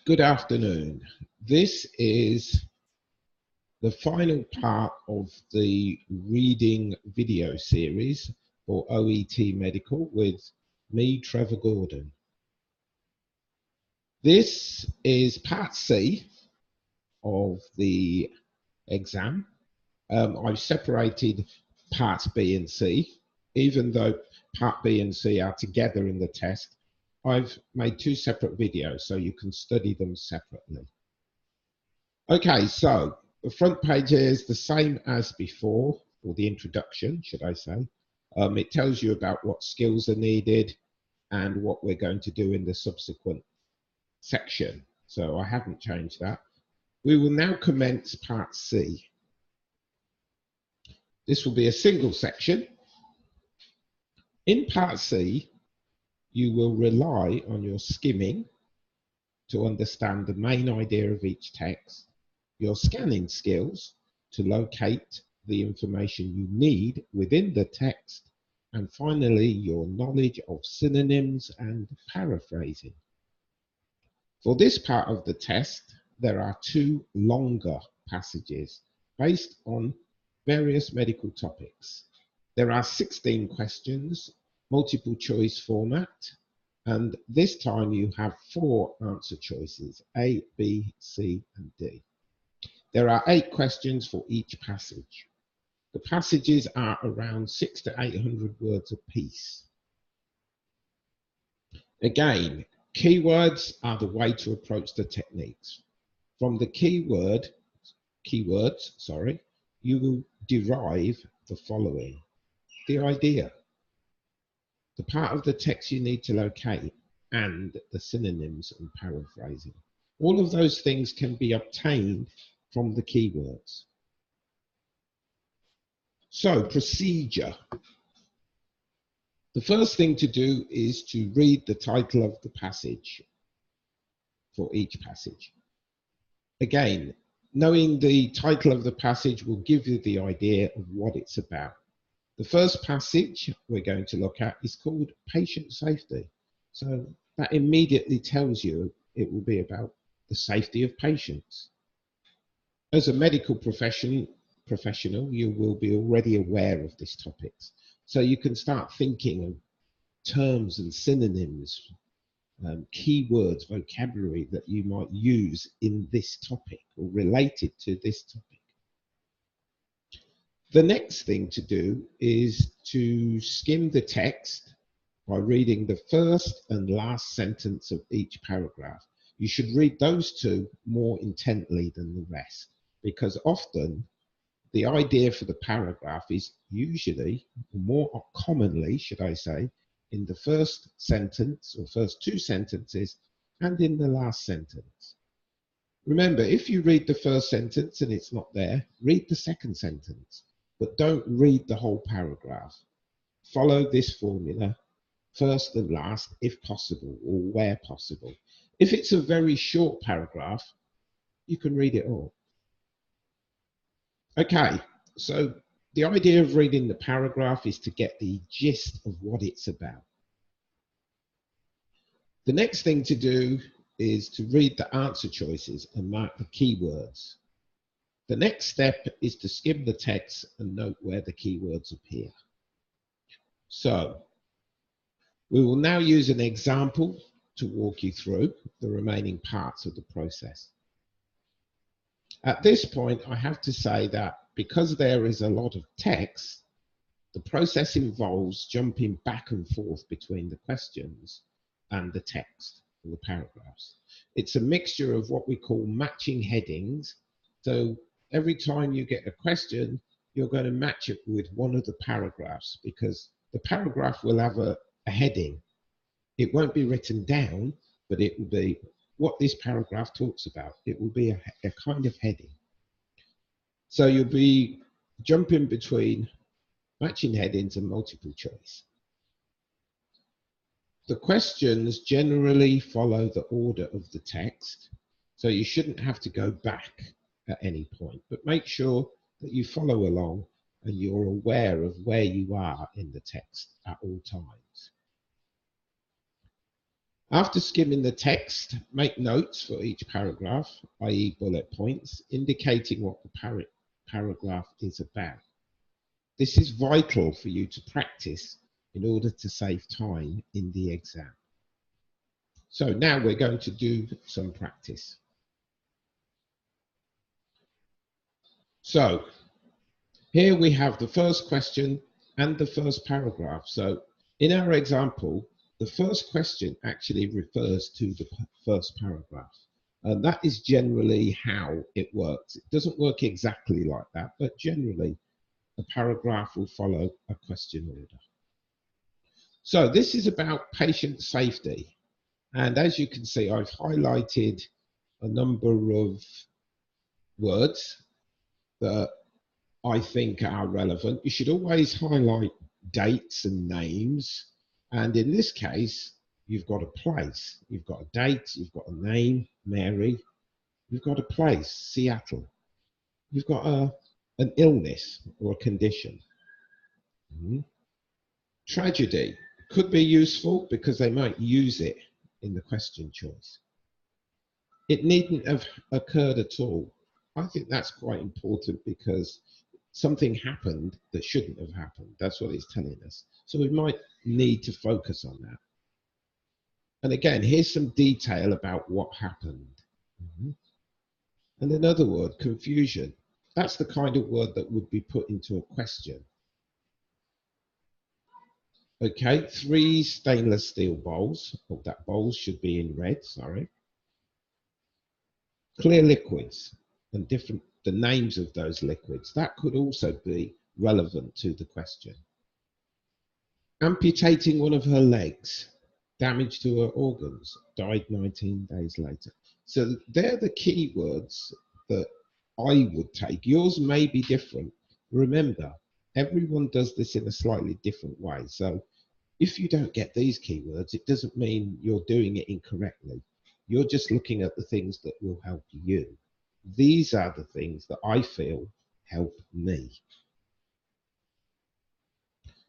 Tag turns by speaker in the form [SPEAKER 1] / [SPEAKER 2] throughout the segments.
[SPEAKER 1] Good afternoon. This is the final part of the reading video series for OET Medical with me, Trevor Gordon. This is part C of the exam. I've separated parts B and C. Even though part B and C are together in the test, I've made two separate videos so you can study them separately. Okay, so the front page is the same as before, or the introduction, should I say. It tells you about what skills are needed and what we're going to do in the subsequent section. So I haven't changed that. We will now commence part C. This will be a single section. In part C, you will rely on your skimming to understand the main idea of each text, your scanning skills to locate the information you need within the text, and finally, your knowledge of synonyms and paraphrasing. For this part of the test, there are two longer passages based on various medical topics. There are 16 questions, multiple choice format, and this time you have 4 answer choices, A, B, C, and D. There are 8 questions for each passage. The passages are around 600 to 800 words apiece. Again, keywords are the way to approach the techniques. From the keywords, you will derive the following. The idea, the part of the text you need to locate, and the synonyms and paraphrasing. All of those things can be obtained from the keywords. So, procedure. The first thing to do is to read the title of the passage for each passage. Again, knowing the title of the passage will give you the idea of what it's about. The first passage we're going to look at is called patient safety. So that immediately tells you it will be about the safety of patients. As a medical professional, you will be already aware of these topics. So you can start thinking of terms and synonyms, keywords, vocabulary that you might use in this topic or related to this topic. The next thing to do is to skim the text by reading the first and last sentence of each paragraph. You should read those two more intently than the rest, because often the idea for the paragraph is usually, more commonly, should I say, in the first sentence or first 2 sentences and in the last sentence. Remember, if you read the first sentence and it's not there, read the second sentence. But don't read the whole paragraph. Follow this formula, first and last, if possible, or where possible. If it's a very short paragraph, you can read it all. Okay, so the idea of reading the paragraph is to get the gist of what it's about. The next thing to do is to read the answer choices and mark the keywords. The next step is to skim the text and note where the keywords appear. So, we will now use an example to walk you through the remaining parts of the process. At this point, I have to say that because there is a lot of text, the process involves jumping back and forth between the questions and the text, or the paragraphs. It's a mixture of what we call matching headings. So every time you get a question, you're going to match it with one of the paragraphs, because the paragraph will have a heading. It won't be written down, but it will be what this paragraph talks about. It will be a kind of heading. So you'll be jumping between matching headings and multiple choice. The questions generally follow the order of the text, so you shouldn't have to go back at any point, but make sure that you follow along and you're aware of where you are in the text at all times. After skimming the text, make notes for each paragraph, i.e. bullet points, indicating what the paragraph is about. This is vital for you to practice in order to save time in the exam. So now we're going to do some practice. So here we have the first question and the first paragraph. So in our example, the first question actually refers to the first paragraph. And that is generally how it works. It doesn't work exactly like that, but generally a paragraph will follow a question order. So this is about patient safety. And as you can see, I've highlighted a number of words that I think are relevant. You should always highlight dates and names. And in this case, you've got a place. You've got a date, you've got a name, Mary. You've got a place, Seattle. You've got an illness or a condition. Tragedy could be useful because they might use it in the question choice. It needn't have occurred at all. I think that's quite important because something happened that shouldn't have happened. That's what it's telling us. So we might need to focus on that. And again, here's some detail about what happened. And another word, confusion. That's the kind of word that would be put into a question. Okay, 3 stainless steel bowls. Oh, that bowls should be in red, sorry. Clear liquids and the names of those liquids. That could also be relevant to the question. Amputating one of her legs, damage to her organs, died 19 days later. So they're the key words that I would take. Yours may be different. Remember, everyone does this in a slightly different way. So if you don't get these keywords, it doesn't mean you're doing it incorrectly. You're just looking at the things that will help you. These are the things that I feel help me.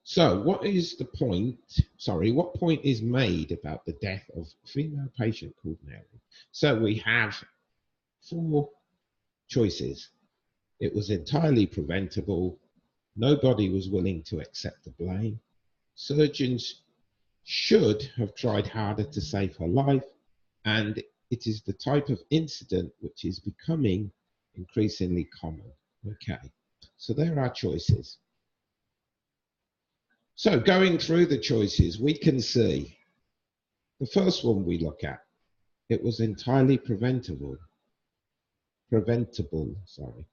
[SPEAKER 1] So what is the point, what point is made about the death of a female patient called Mary? So we have 4 choices. It was entirely preventable. Nobody was willing to accept the blame. Surgeons should have tried harder to save her life. And it is the type of incident which is becoming increasingly common. Okay, so there are choices. So going through the choices, we can see the first one we look at, it was entirely preventable, sorry.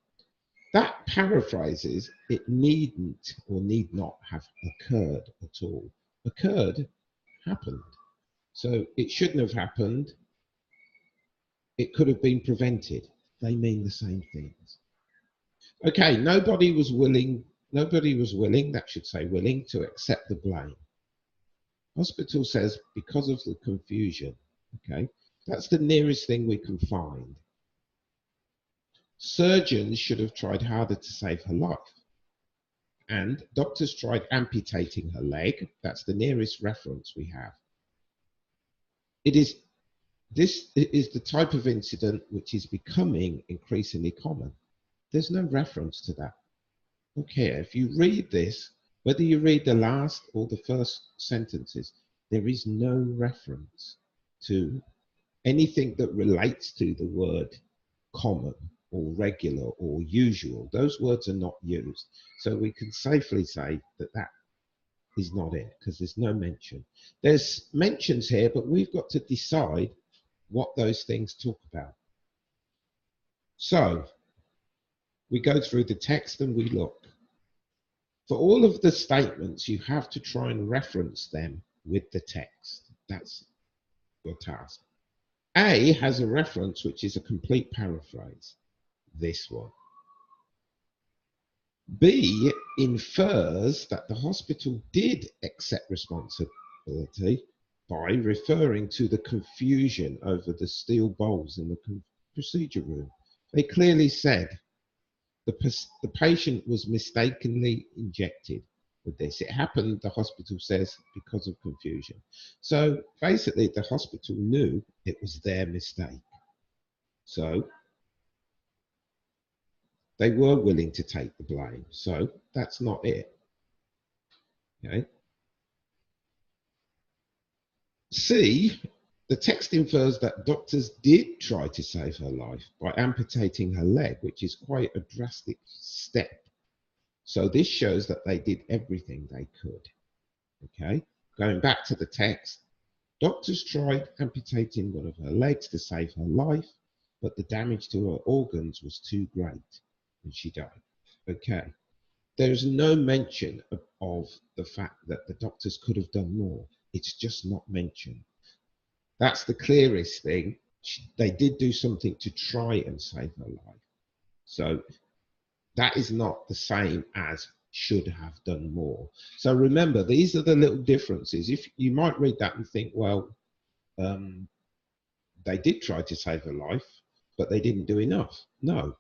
[SPEAKER 1] That paraphrases, it needn't or need not have occurred at all. Occurred, happened. So it shouldn't have happened. It could have been prevented. They mean the same things. Okay, nobody was willing, that should say willing, to accept the blame. Hospital says because of the confusion. Okay, that's the nearest thing we can find. Surgeons should have tried harder to save her life. And doctors tried amputating her leg. That's the nearest reference we have. This is the type of incident which is becoming increasingly common. There's no reference to that. Okay, if you read this, whether you read the last or the first sentences, there is no reference to anything that relates to the word common or regular or usual. Those words are not used. So we can safely say that that is not it because there's no mention. There's mentions here, but we've got to decide what those things talk about. So we go through the text and we look. For all of the statements, you have to try and reference them with the text. That's your task. A has a reference which is a complete paraphrase, this one. B infers that the hospital did accept responsibility by referring to the confusion over the steel bowls in the procedure room. They clearly said the patient was mistakenly injected with this. It happened, the hospital says, because of confusion. So basically, the hospital knew it was their mistake. So they were willing to take the blame. So that's not it. Okay. C, the text infers that doctors did try to save her life by amputating her leg, which is quite a drastic step. So this shows that they did everything they could. Okay, going back to the text, doctors tried amputating one of her legs to save her life, but the damage to her organs was too great and she died. Okay, there is no mention of the fact that the doctors could have done more. It's just not mentioned. That's the clearest thing. They did do something to try and save her life. So that is not the same as should have done more. So remember, these are the little differences. If you might read that and think, well, they did try to save her life, but they didn't do enough. No,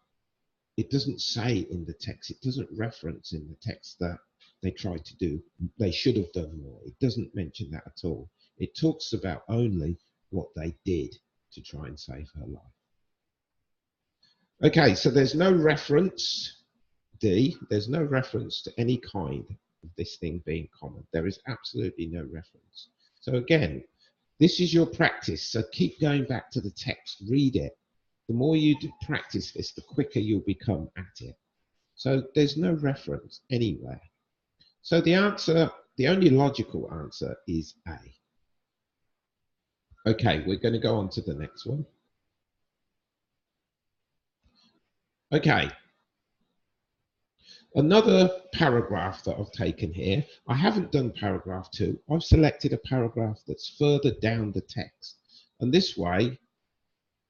[SPEAKER 1] it doesn't say in the text. It doesn't reference in the text that they tried to do. They should have done more. It doesn't mention that at all. It talks about only what they did to try and save her life. Okay, so there's no reference, D, there's no reference to any kind of this thing being common. There is absolutely no reference. So again, this is your practice. So keep going back to the text, read it. The more you practice this, the quicker you'll become at it. So there's no reference anywhere. So the answer, the only logical answer is A. Okay, we're going to go on to the next one. Okay. Another paragraph that I've taken here, I haven't done paragraph 2. I've selected a paragraph that's further down the text. And this way,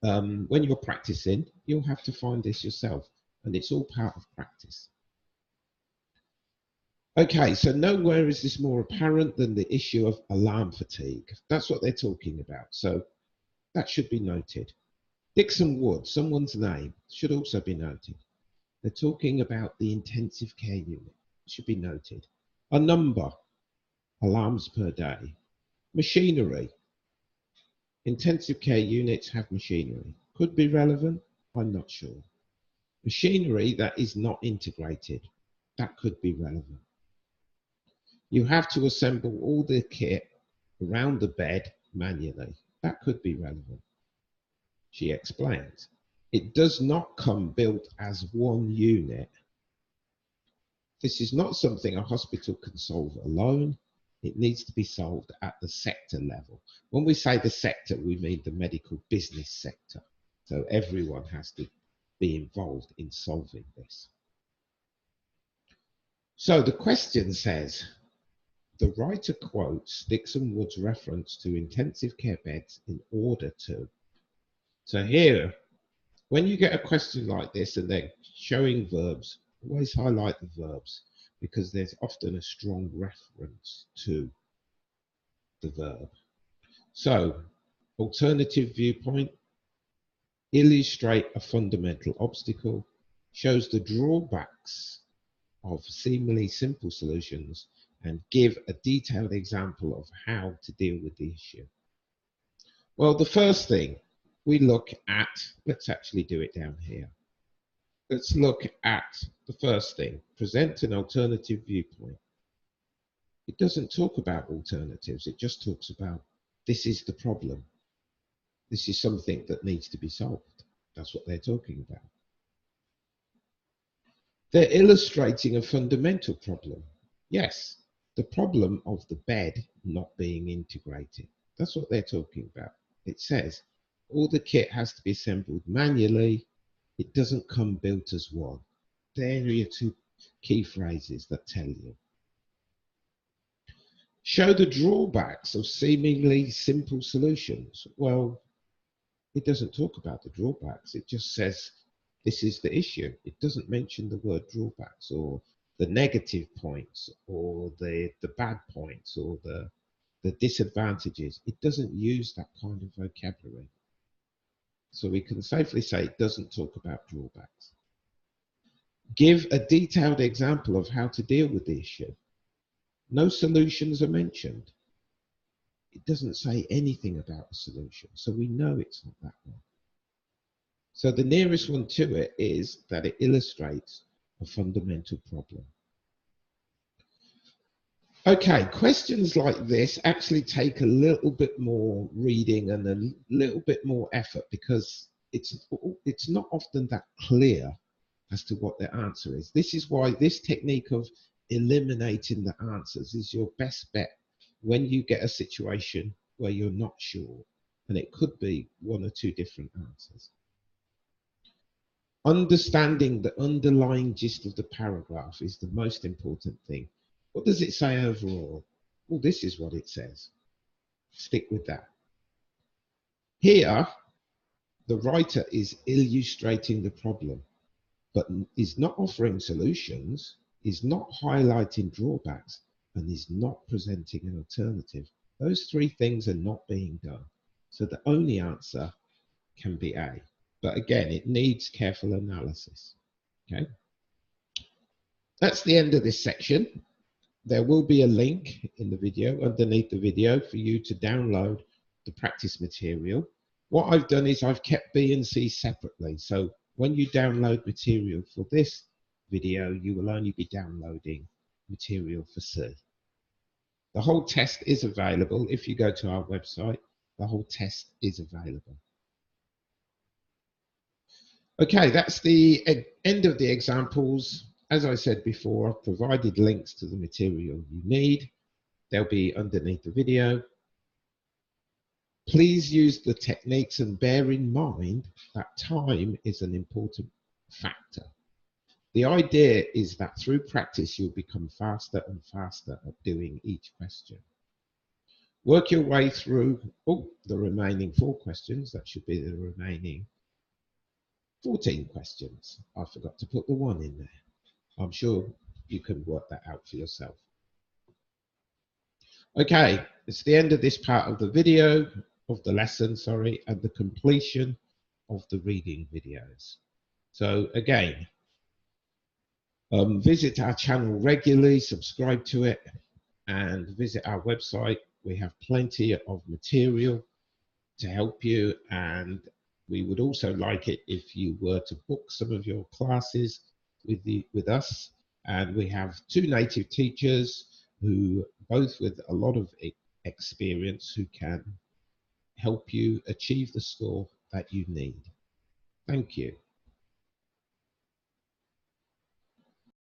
[SPEAKER 1] when you're practicing, you'll have to find this yourself. And it's all part of practice. Okay, so nowhere is this more apparent than the issue of alarm fatigue. That's what they're talking about. So that should be noted. Dixon Wood, someone's name, should also be noted. They're talking about the intensive care unit. It should be noted. A number, alarms per day. Machinery. Intensive care units have machinery. Could be relevant, I'm not sure. Machinery that is not integrated. That could be relevant. You have to assemble all the kit around the bed manually. That could be relevant. She explains. It does not come built as one unit. This is not something a hospital can solve alone. It needs to be solved at the sector level. When we say the sector, we mean the medical business sector. So everyone has to be involved in solving this. So the question says, the writer quotes Dixon Wood's reference to intensive care beds in order to. So here, when you get a question like this and they're showing verbs, always highlight the verbs because there's often a strong reference to the verb. So, alternative viewpoint, illustrate a fundamental obstacle, shows the drawbacks of seemingly simple solutions, and give a detailed example of how to deal with the issue. Well, the first thing we look at, let's actually do it down here. Let's look at the first thing, present an alternative viewpoint. It doesn't talk about alternatives, it just talks about this is the problem. This is something that needs to be solved. That's what they're talking about. They're illustrating a fundamental problem. Yes, the problem of the bed not being integrated. That's what they're talking about. It says all the kit has to be assembled manually. It doesn't come built as one. There are your two key phrases that tell you. Show the drawbacks of seemingly simple solutions. Well, it doesn't talk about the drawbacks. It just says this is the issue. It doesn't mention the word drawbacks or the negative points or the bad points or the disadvantages. It doesn't use that kind of vocabulary. So we can safely say it doesn't talk about drawbacks. Give a detailed example of how to deal with the issue. No solutions are mentioned. It doesn't say anything about a solution, so we know it's not that one. So the nearest one to it is that it illustrates a fundamental problem. Okay, questions like this actually take a little bit more reading and a little bit more effort because it's not often that clear as to what the answer is. This is why this technique of eliminating the answers is your best bet when you get a situation where you're not sure, and it could be one or two different answers. Understanding the underlying gist of the paragraph is the most important thing. What does it say overall? Well, this is what it says. Stick with that. Here, the writer is illustrating the problem, but is not offering solutions, is not highlighting drawbacks, and is not presenting an alternative. Those three things are not being done. So the only answer can be A. But again, it needs careful analysis. Okay. That's the end of this section. There will be a link in the video, underneath the video, for you to download the practice material. What I've done is I've kept B and C separately. So when you download material for this video, you will only be downloading material for C. The whole test is available. If you go to our website, the whole test is available. Okay, that's the end of the examples. As I said before, I've provided links to the material you need. They'll be underneath the video. Please use the techniques and bear in mind that time is an important factor. The idea is that through practice, you'll become faster and faster at doing each question. Work your way through the remaining 4 questions. That should be the remaining 14 questions. I forgot to put the 1 in there. I'm sure you can work that out for yourself. Okay, it's the end of this part of the video, of the lesson, sorry, and the completion of the reading videos. So again, visit our channel regularly, subscribe to it, and visit our website. We have plenty of material to help you, and we would also like it if you were to book some of your classes with us. And we have 2 native teachers who, both with a lot of experience, who can help you achieve the score that you need. Thank you.